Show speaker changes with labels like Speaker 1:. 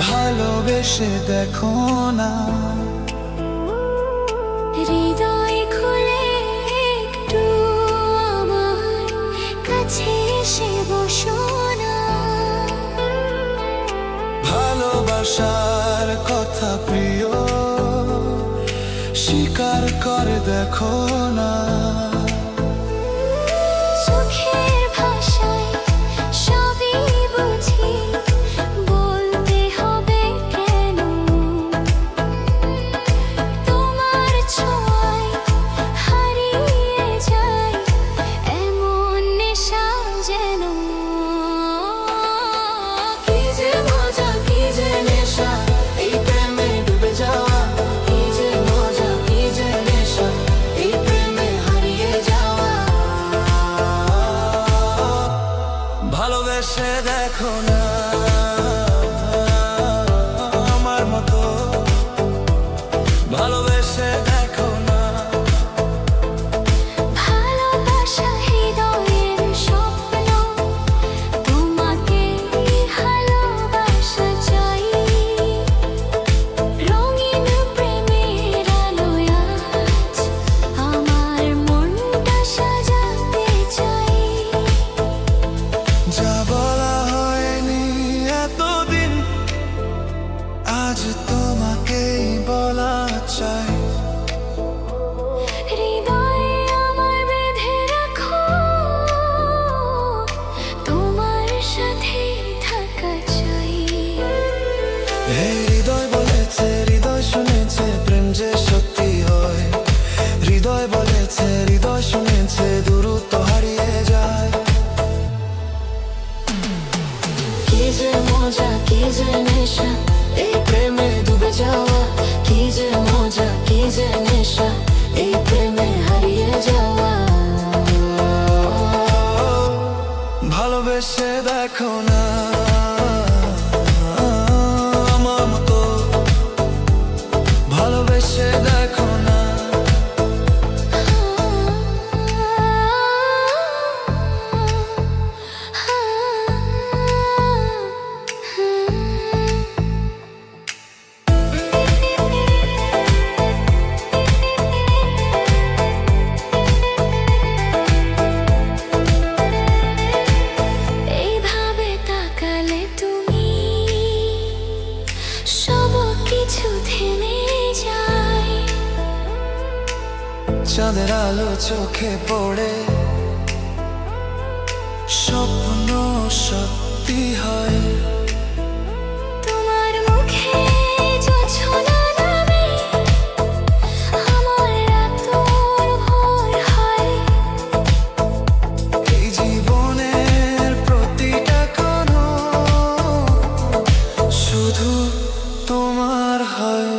Speaker 1: ভালোবেসে দেখো না,
Speaker 2: হৃদয় খুলে একটু আমার কাছে এসে বসো না।
Speaker 1: ভালোবাসার কথা প্রিয় স্বীকার করে দেখো না।
Speaker 2: চোখের ভাষায় সবই বুঝি, বলতে হবে কেন? তোমার ছোঁয়ায় হারিয়ে যায় এমন নেশা যেন। কি যে মজা, কি যে নেশা, এই প্রেমে ডুবে যাওয়া। কি যে মজা, কি যে নেশা, এই প্রেমে হারিয়ে যাওয়া।
Speaker 1: ভালোবেসে দেখো না আমার মতো, ভালোবেসে দেখো না।
Speaker 2: ভালোবাসা হৃদয়ের স্বপ্ন, তোমাকে ভালোবাসা চাই। রঙিন প্রেমের আলোয় আজ আমার মনটা সাজাতে চাই।
Speaker 1: যা বলা হয়নি এতদিন, আজ তোমাকেই বলা চাই।
Speaker 2: হৃদয়ে আমায় বেঁধে রাখো, তোমার সাথে থাকা চাই।
Speaker 1: এই হৃদয় বলেছে, হৃদয় শুনেছে, প্রেম যে সত্যি হয়। হৃদয় বলেছে, হৃদয় শুনেছে, দূরত্ব হারিয়ে যায়।
Speaker 2: কি যে মজা, কি যে নেশা, এই প্রেমে ডুবে যাওয়া। কি যে মজা, কি যে নেশা, এই প্রেমে হারিয়ে যাওয়া।
Speaker 1: ভালোবেসে দেখো না আমার মতো, ভালোবেসে দেখো না।
Speaker 2: এইভাবে তাকালে তুমি, সব কিছু থেমে যায়।
Speaker 1: চাঁদের আলো চোখে পড়ে, স্বপ্ন সত্যি হয়।
Speaker 2: তোমার মুখে জোছনা নামে, আমার রাতের ভোর হয়।
Speaker 1: এই জীবনের প্রতিটা ক্ষণ শুধু তোমার হয়।